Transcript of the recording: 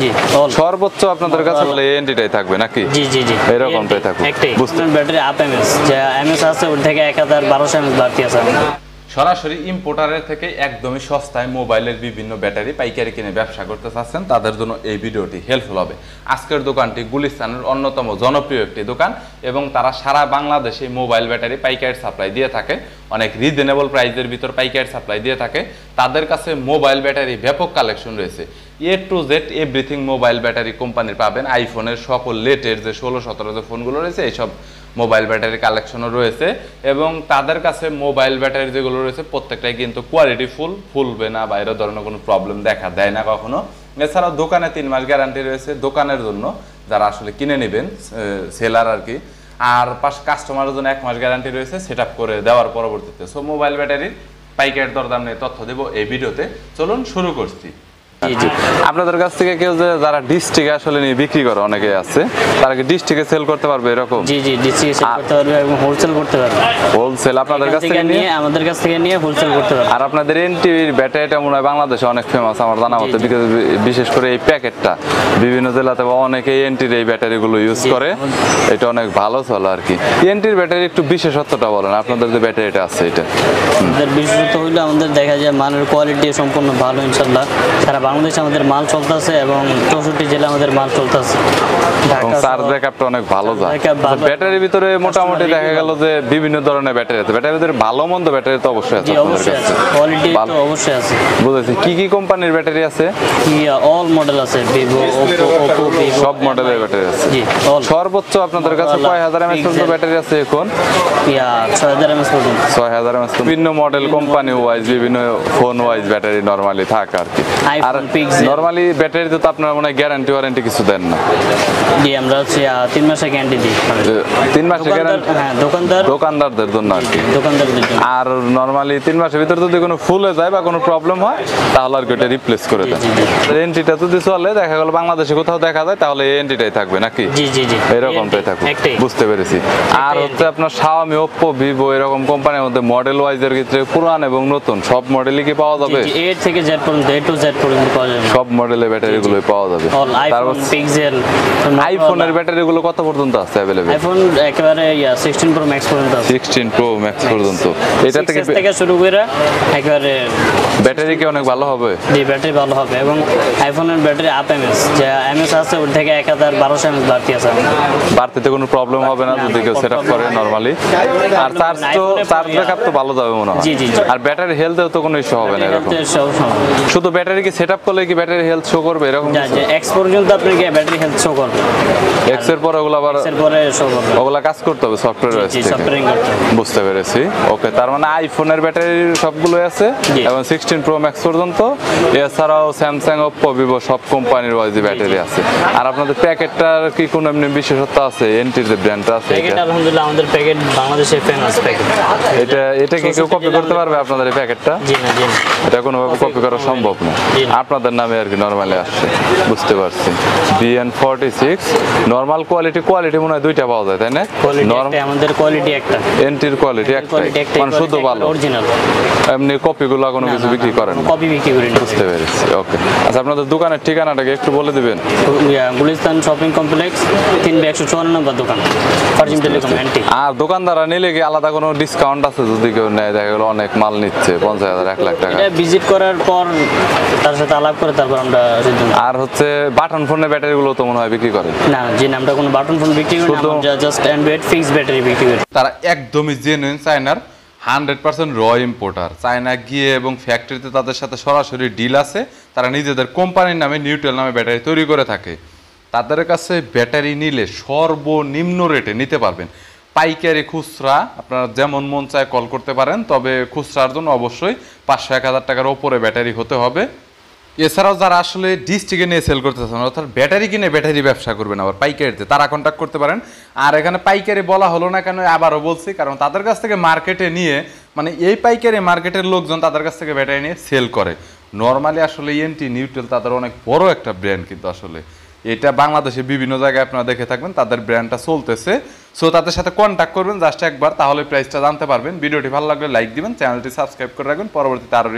জি সর্বোচ্চ আপনাদের কাছে বলে এনটিটাই থাকবে নাকি? জি জি জি এরকমটাই থাকবে। বুঝতে ব্যাটারি আপ এমএস যে এমএস আছে ওর থেকে 1200 এমএস বাড়তি আছে। সরাসরি ইম্পোর্টারের থেকে একদমই সস্তায় মোবাইলের বিভিন্ন ব্যাটারি পাইকারি কিনে ব্যবসা করতে চাচ্ছেন তাদের জন্য এই ভিডিওটি হেল্পফুল হবে। আজকের দোকানটি গুলিস্তানের অন্যতম জনপ্রিয় একটি দোকান এবং তারা সারা বাংলাদেশে মোবাইল ব্যাটারি পাইকারি সাপ্লাই দিয়ে থাকে, অনেক রিজনেবল প্রাইসের ভিতর পাইকারি সাপ্লাই দিয়ে থাকে। তাদের কাছে মোবাইল ব্যাটারি ব্যাপক কালেকশন রয়েছে, A to Z everything mobile battery কোম্পানির পাবেন। আইফোনের সকল লেটের যে 16-17 যে ফোনগুলো রয়েছে এইসব মোবাইল ব্যাটারি কালেকশনও রয়েছে এবং তাদের কাছে মোবাইল ব্যাটারি যেগুলো রয়েছে প্রত্যেকটাই কিন্তু কোয়ালিটি ফুলবে না, বাইরের ধরনের কোনো প্রবলেম দেখা দেয় না কখনো। এছাড়াও দোকানে 3 মাস গ্যারান্টি রয়েছে দোকানের জন্য, যারা আসলে কিনে নেবেন সেলার আর কি। আর কাস্টমারের জন্য 1 মাস গ্যারান্টি রয়েছে সেট আপ করে দেওয়ার পরবর্তীতে। সো মোবাইল ব্যাটারির পাইকারি দরদাম নিয়ে তথ্য দেবো এই ভিডিওতে। চলুন শুরু করছি। আপনাদের কাছ থেকে কেউ যে যারা ডিস্ট্রিক্টে আসলে নিয়ে বিক্রি করে অনেকে আছে, তারা কি ডিস্ট্রিক্টে সেল করতে পারবে এরকম? জি জি ডিস্ট্রিক্টে সেল করতে পারবে এবং হোলসেল করতে পারবে। হোলসেল আপনাদের কাছ থেকে নিয়ে আমাদের কাছ থেকে নিয়ে হোলসেল করতে পারবে। আর আপনাদের এনটিভির ব্যাটারিটা মনে হয় বাংলাদেশে অনেক ফেমাস আমার জানা মতে, বিশেষ করে এই প্যাকেটটা বিভিন্ন জেলাতে অনেকে এনটির এই ব্যাটারিগুলো ইউজ করে, এটা অনেক ভালো চলে আর কি। এনটির ব্যাটারি একটু বিশেষত্বটা বলেন, আপনাদের যে ব্যাটারিটা আছে এটা। আমাদের বিশেষত্ব হইলো আমাদের দেখা যায় মালের কোয়ালিটি সম্পূর্ণ ভালো ইনশাআল্লাহ। সারা বাংলাদেশে আমাদের মাল চলতেছে এবং 64 জেলা আমাদের মাল চলতেছে। চার্জ ব্যাকআপটা অনেক ভালো যায়। ব্যাটারির ভিতরে মোটামুটি দেখা গেল যে বিভিন্ন ধরনের ব্যাটারি আছে, ব্যাটারির ভিতরে ভালো মন্দ ব্যাটারি তো অবশ্যই আছে আপনাদের কাছে, কোয়ালিটি তো অবশ্যই আছে। বুঝেছি। কি কি কোম্পানির ব্যাটারি আছে? অল মডেল আছে, ভিভো, ওপো, ভিভো সব মডেলের ব্যাটারি আছে। জি সর্বোচ্চ আপনাদের কাছে কয় হাজার এমএএইচ পর্যন্ত ব্যাটারি আছে এখন? 6000 এমএএইচ পর্যন্ত। 6000 এমএএইচ। বিভিন্ন মডেল কোম্পানি ওয়াইজ বিভিন্ন ফোন ওয়াইজ ব্যাটারি নরমালি থাকে আর কি। আর নরমালি ব্যাটারিতে তো আপনারা মনে হয় গ্যারান্টি ওয়ারেন্টি কিছু দেন না? জি আমরা হচ্ছে 3 মাসের গ্যারান্টি দিই। 3 মাসের গ্যারান্টি? হ্যাঁ দোকানদারদের জন্য আর কি। দোকানদারদের জন্য। আর নরমালি 3 মাসের ভিতর যদি কোনো ফুলে যায় বা কোনো প্রবলেম হয় তাহলে আর ওটা রিপ্লেস করে দেন। এনটিটা যদি চলে দেখা গেল বাংলাদেশে কোথাও দেখা যায় তাহলে এই এনটিটাই থাকবে নাকি? জি জি জি এরকমটাই থাকবে, বুঝতে পেরেছি। আর হচ্ছে আপনার Xiaomi, Oppo, Vivo এরকম কোম্পানির মধ্যে মডেল ওয়াইজের ক্ষেত্রে পুরান এবং নতুন সব মডেলই কি পাওয়া যাবে? জি A থেকে Z পর্যন্ত, A to Z পর্যন্ত পাওয়া যাবে। সব মডেলের ব্যাটারিগুলোই পাওয়া যাবে। তারপর পিক্সেল, আইফোনের ব্যাটারিগুলো কত পর্যন্ত আছে अवेलेबल? আইফোন একেবারে 16 Pro Max পর্যন্ত আছে। 16 Pro Max পর্যন্ত। এটা থেকে শুরু করে একেবারে ব্যাটারি কি অনেক ভালো হবে? জি ব্যাটারি ভালো হবে এবং আইফোনের ব্যাটারি আপ এমএস যে এমএস আছে ওর থেকে 1200 এমএস বাড়তি আছে। বাড়তিতে কোনো প্রবলেম হবে না যদি কেউ সেটআপ করে নরমালি। আর চার্জ ব্যাকআপ তো ভালো যাবে মনে হয়। জি জি। আর ব্যাটারি হেলথেও তো কোনো ইস্যু হবে না এরকম? শুধু ব্যাটারি কি সেটআপ করলে কি ব্যাটারি হেলথ শো করবে এরকম? যে এক্স পর্যন্ত আপনাকে ব্যাটারি হেলথ শো করবে। এক্স এর পরে ওগুলা আবার শো করবে, ওগুলা কাজ করতে হবে সফটওয়্যার আছে। বুঝতে পেরেছি। ওকে, তার মানে আইফোনের ব্যাটারি সবগুলোই আছে এবং 16 Pro Max পর্যন্ত। এছাড়াও স্যামসাং, Oppo, Vivo সব কোম্পানির ওয়াইজ ব্যাটারি আছে। আর আপনাদের প্যাকেটটার কি কোনো এমনি বিশেষত্ব আছে? এনটির যে ব্র্যান্ডটা আছে এটা আলহামদুলিল্লাহ আমাদের প্যাকেট বাংলাদেশে ফেমাস প্যাকেট। এটা কি কেউ কপি করতে পারবে আপনাদের এই প্যাকেটটা? জি না জি না, এটা কোনোভাবে কপি করা সম্ভব না। আপনাদের নামে আর কি নরমালি আসছে, বুঝতে পারছি। BN46 নরমাল কোয়ালিটি মনে হয় দুইটা পাওয়া যায় তাই না? আমাদের কোয়ালিটি একটা, এনটির কোয়ালিটি একটাই, মানে শুধু ভালো অরিজিনাল। এমনি কপিগুলো কোনো কিছু বিক্রি করেন না? কপি বিক্রি করি না। বুঝতে পেরেছি। ওকে, আচ্ছা আপনাদের দোকানের ঠিকানাটাকে একটু বলে দিবেন? গুলিস্তান শপিং কমপ্লেক্স 3/154 নম্বর দোকান, ফারজিম টেলিকম এনটি। আর দোকানদাররা নিলে কি আলাদা কোনো ডিসকাউন্ট আছে যদি কেউ নেয়? দেখা গেল অনেক মাল নিচ্ছে 50,000 1 লাখ টাকা, এটা ভিজিট করার পর তার সাথে আলাপ করে তারপর আমরা সিদ্ধান্ত। আর হচ্ছে বাটন ফোনের ব্যাটারিগুলো তো মনে হয় বিক্রি করে না? জি না, আমরা কোনো বাটন ফোন বিক্রি করি না, আমরা জাস্ট অ্যান্ড্রয়েড ফিক্সড ব্যাটারি বিক্রি করি। তারা একদমই জেনুইন চায়নার 100% র ইম্পোর্টার। চায়না গিয়ে এবং ফ্যাক্টরিতে তাদের সাথে সরাসরি ডিল আছে, তারা নিজেদের কোম্পানির নামে নিউটেল নামে ব্যাটারি তৈরি করে থাকে। তাদের কাছে ব্যাটারি নিলে সর্বনিম্ন রেটে নিতে পারবেন। পাইকারি খুচরা আপনারা যেমন মন চায় কল করতে পারেন, তবে খুচরার জন্য অবশ্যই 500-1000 টাকার ওপরে ব্যাটারি হতে হবে। এছাড়াও যারা আসলে ডিস্ট্রিক্টে নিয়ে সেল করতে চান, অর্থাৎ ব্যাটারি কিনে ব্যাটারি ব্যবসা করবেন আবার পাইকারিতে, তারা কন্ট্যাক্ট করতে পারেন। আর এখানে পাইকারি বলা হলো না কেন আবারও বলছি, কারণ তাদের কাছ থেকে মার্কেটে নিয়ে মানে এই পাইকারি মার্কেটের লোকজন তাদের কাছ থেকে ব্যাটারি নিয়ে সেল করে। নর্মালি আসলে এনটি নিউটেল তাদের অনেক বড় একটা ব্র্যান্ড, কিন্তু আসলে এটা বাংলাদেশে বিভিন্ন জায়গায় আপনারা দেখে থাকবেন তাদের ব্র্যান্ডটা চলতেছে। সো তাদের সাথে কন্ট্যাক্ট করবেন জাস্ট একবার, তাহলে প্রাইসটা জানতে পারবেন। ভিডিওটি ভালো লাগলে লাইক দিবেন, চ্যানেলটি সাবস্ক্রাইব করে রাখবেন, পরবর্তীতে আরও